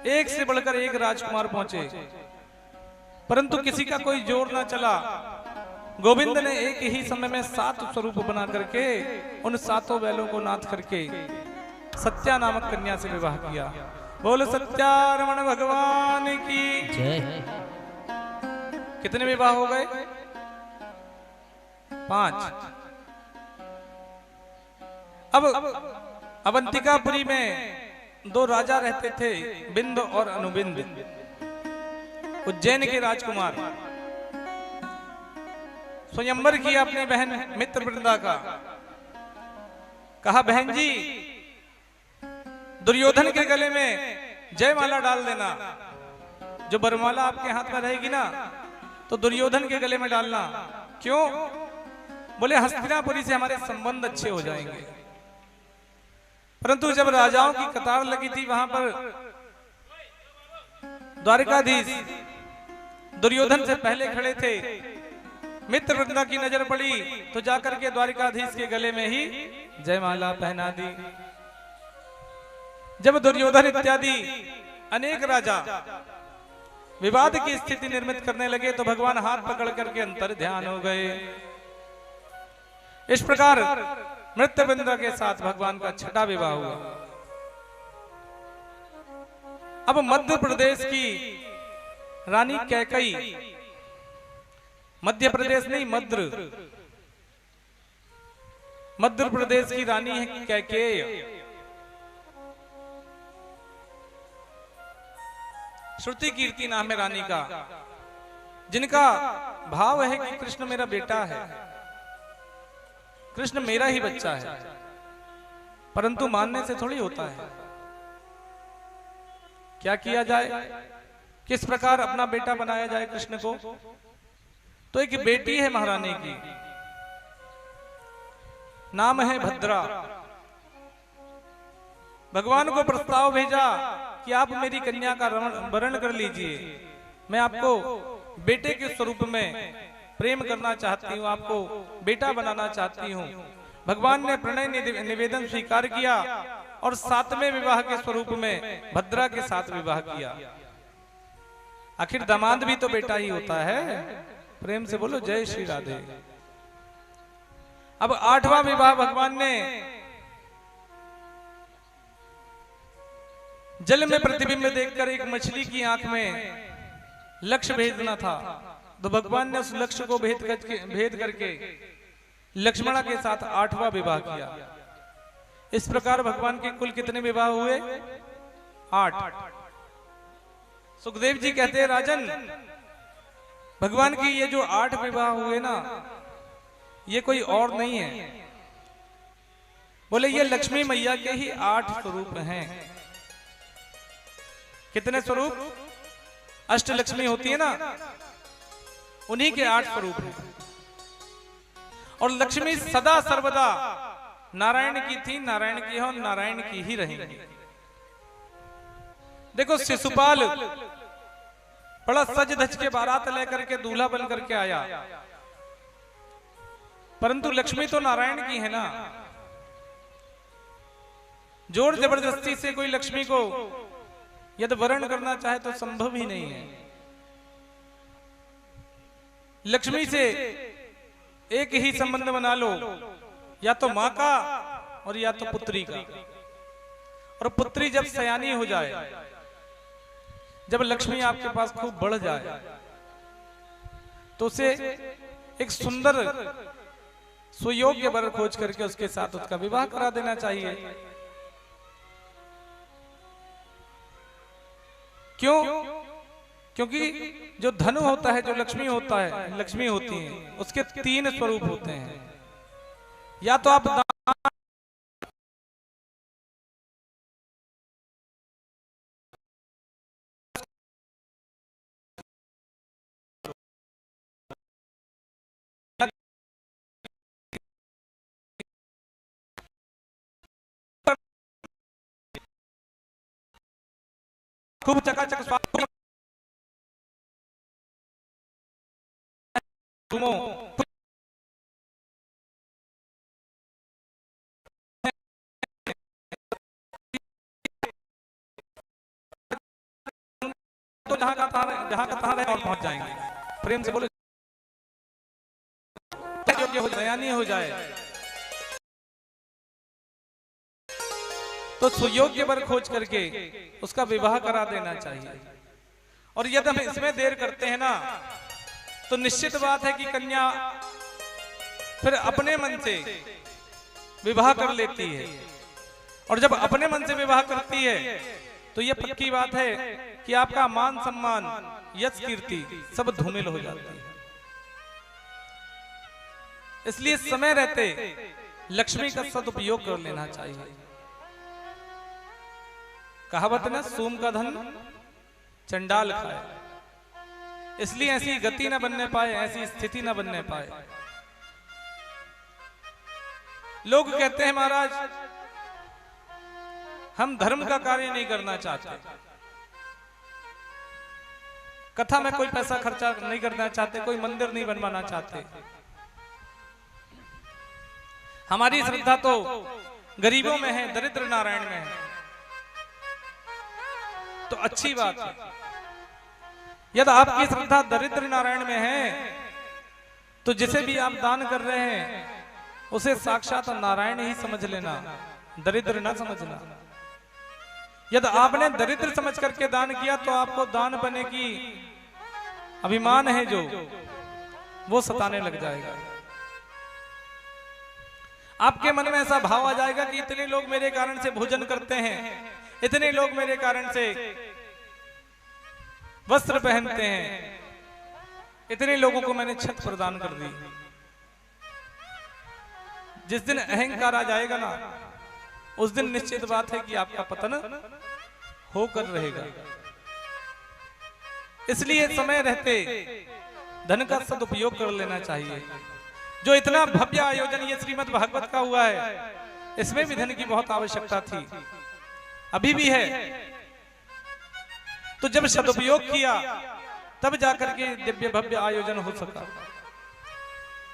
एक से बढ़कर एक राजकुमार पहुंचे, परंतु किसी का कोई जोर ना चला। गोविंद ने एक ही समय में 7 स्वरूप बना करके उन 7 बैलों को नाथ करके सत्या नामक कन्या से विवाह किया। बोल सत्यारमण भगवान की जय। कितने विवाह हो गए? 5। अब अवंतिकापुरी में 2 राजा रहते थे, बिंद और अनुबिंद, उज्जैन के राजकुमार। स्वयंवर किया अपनी बहन मित्रवृंदा का। कहा बहन जी, दुर्योधन के गले में जयमाला डाल देना। जो बरमाला आपके हाथ में रहेगी ना, तो दुर्योधन के गले में डालना। क्यों? बोले हस्तिनापुरी से हमारे संबंध अच्छे हो जाएंगे। परंतु जब राजाओं की कतार लगी थी, वहां पर द्वारिकाधीश दुर्योधन से पहले खड़े थे। मित्रवृंदा की नजर पड़ी तो जाकर के द्वारिकाधीश के गले में ही जयमाला पहना दी। जब दुर्योधन इत्यादि अनेक राजा विवाद की स्थिति निर्मित करने लगे तो भगवान हाथ पकड़ करके अंतर ध्यान हो गए। इस प्रकार मित्रवृंदा के साथ भगवान का 6वां विवाह हुआ। अब मध्य प्रदेश की रानी कैकई, मध्य प्रदेश नहीं मध्य प्रदेश की रानी है कैकेय। श्रुति कीर्ति नाम है रानी का, जिनका भाव है कि कृष्ण मेरा बेटा है, कृष्ण मेरा ही बच्चा है। परंतु मानने से थोड़ी होता है। क्या किया जाए, किस प्रकार अपना बेटा बनाया जाए कृष्ण को? तो एक बेटी है महारानी की, नाम है भद्रा। भगवान को प्रस्ताव भेजा कि आप मेरी कन्या का वरण कर लीजिए, मैं आपको बेटे के स्वरूप में प्रेम करना चाहती हूँ, आपको बेटा बनाना चाहती हूँ। भगवान ने प्रणय निवेदन स्वीकार किया और 7वें विवाह के स्वरूप में भद्रा के साथ विवाह किया। आखिर दामाद भी तो बेटा ही होता है। प्रेम से बोलो जय श्री राधे। अब 8वां विवाह भगवान ने जल में प्रतिबिंब देखकर एक मछली की आंख में लक्ष्य भेजना था, तो भगवान ने उस लक्ष्य को भेद करके लक्ष्मणा के साथ 8वां विवाह किया। इस प्रकार भगवान के कुल कितने विवाह हुए? 8। सुखदेव जी कहते हैं राजन, भगवान की ये जो 8 विवाह हुए ना, ये कोई और नहीं है। बोले ये लक्ष्मी मैया के ही 8 स्वरूप हैं। कितने स्वरूप? अष्टलक्ष्मी होती है ना, उन्हीं के 8 स्वरूप हैं। और लक्ष्मी सदा सर्वदा नारायण की थी, नारायण की है और नारायण की ही रहेंगी। देखो शिशुपाल बड़ा सज धज के बारात लेकर के दूल्हा बन करके आया, परंतु लक्ष्मी तो नारायण की है ना। जोर जबरदस्ती से कोई लक्ष्मी को यदि वरण करना चाहे तो संभव ही नहीं है। लक्ष्मी से एक ही संबंध बना लो, या तो मां का और या तो पुत्री का। और पुत्री जब सयानी हो जाए, जब लक्ष्मी आपके पास खूब बढ़ जाए, तो उसे एक सुंदर सुयोग्य वर खोज करके उसके साथ उसका विवाह करा देना चाहिए। क्यों? क्योंकि जो धन होता है, जो लक्ष्मी होता है, लक्ष्मी होती है, उसके 3 स्वरूप होते हैं। या तो आप खूब चकाचक तो जहां का तहां रहे और पहुंच जाएंगे। प्रेम से बोले योग्य हो जाए या नहीं हो जाए तो सुयोग्य वर खोज करके उसका विवाह करा देना चाहिए। और यदि हम इसमें देर करते हैं ना तो निश्चित बात है कि कन्या फिर अपने मन से विवाह कर लेती है, और जब अपने मन से विवाह करती है तो यह पक्की बात है कि आपका मान सम्मान यश कीर्ति सब धूमिल हो जाती है। इसलिए समय रहते लक्ष्मी का सदुपयोग कर लेना चाहिए। कहावत ना, सोम का धन चंडाल खाए। इसलिए ऐसी गति न बनने पाए, ऐसी स्थिति न बनने पाए। लोग कहते हैं महाराज हम धर्म का कार्य नहीं करना चाहते, कथा में कोई पैसा खर्चा नहीं करना चाहते, कोई मंदिर नहीं बनवाना चाहते। हमारी श्रद्धा तो गरीबों में है, दरिद्र नारायण में है। तो अच्छी बात है, यदि आपकी श्रद्धा दरिद्र नारायण में है तो जिसे भी आप दान कर रहे हैं उसे साक्षात नारायण ही समझ लेना, दरिद्र ना समझना। यदि आपने दरिद्र समझ करके दान किया तो आपको दान बने की अभिमान है जो वो सताने लग जाएगा। आपके मन में ऐसा भाव आ जाएगा कि इतने लोग मेरे कारण से भोजन करते हैं, इतने लोग मेरे कारण से वस्त्र पहनते हैं, इतने लोगों को मैंने छत प्रदान कर दी। जिस दिन अहंकार आ जाएगा ना उस दिन निश्चित बात है कि आपका पतन होकर रहेगा। इसलिए समय रहते धन का सदुपयोग कर लेना चाहिए। जो इतना भव्य आयोजन ये श्रीमद् भागवत का हुआ है इसमें भी धन की बहुत आवश्यकता थी, अभी भी है। तो जब सदुपयोग किया तब जाकर के दिव्य भव्य आयोजन हो सका।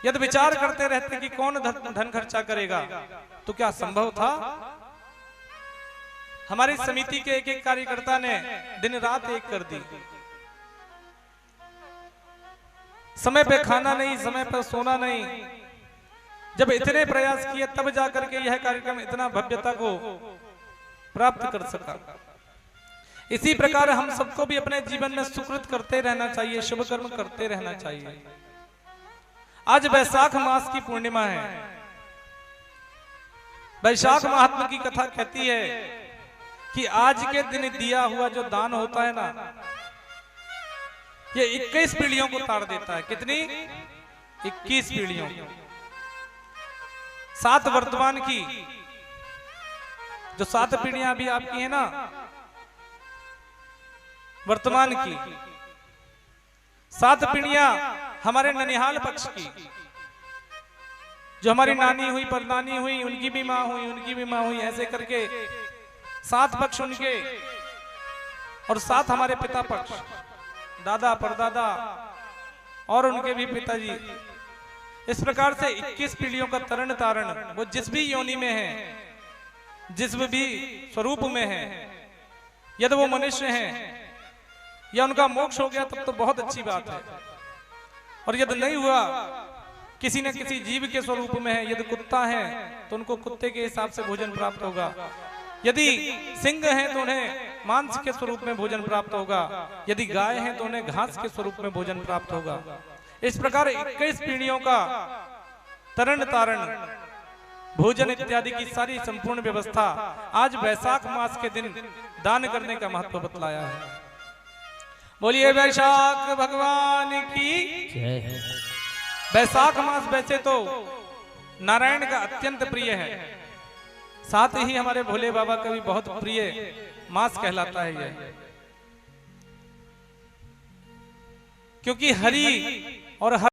यदि विचार करते रहते कि कौन धन खर्चा करेगा तो क्या संभव था? हमारी समिति के एक कार्यकर्ता ने दिन रात एक कर दी। समय पे खाना नहीं, समय पर सोना नहीं। जब इतने प्रयास किए तब जाकर के यह कार्यक्रम इतना भव्यता को प्राप्त कर सका। इसी प्रकार हम सबको भी अपने जीवन में सुकृत करते रहना चाहिए, शुभ कर्म करते रहना चाहिए। आज वैशाख मास की पूर्णिमा है। वैशाख महात्मा की कथा कहती है कि आज के दिन दिया हुआ जो दान होता है ना ये 21 पीढ़ियों को ताड़ देता है। कितनी? 21 पीढ़ियों। 7 वर्तमान की, जो 7 पीढ़ियां अभी आपकी है ना वर्तमान की, 7 पीढ़ियां हमारे ननिहाल पक्ष की, जो हमारी नानी हुई, परनानी हुई, उनकी भी मां हुई, उनकी भी मां हुई, ऐसे करके 7 पक्ष उनके और 7 हमारे पिता पक्ष, दादा परदादा और उनके भी पिताजी। इस प्रकार से 21 पीढ़ियों का तरण तारण वो जिस भी योनि में है, जिस भी स्वरूप में है, यदि वो मनुष्य हैं या उनका मोक्ष हो गया तब तो बहुत अच्छी बात है। और यदि नहीं हुआ, किसी न किसी जीव के स्वरूप में है, यदि कुत्ता है तो उनको कुत्ते के हिसाब से भोजन प्राप्त होगा, यदि सिंह है तो उन्हें मांस के स्वरूप में भोजन प्राप्त होगा, यदि गाय है तो उन्हें घास के स्वरूप में भोजन प्राप्त होगा। इस प्रकार 21 पीढ़ियों का तरण तारण, भोजन इत्यादि की सारी संपूर्ण व्यवस्था आज वैशाख मास के दिन दान करने का महत्व बतलाया है। बोलिए वैशाख भगवान की जय। वैशाख मास वैसे तो नारायण का अत्यंत प्रिय है, साथ ही हमारे भोले बाबा का भी बहुत प्रिय मास कहलाता है यह, क्योंकि हरि और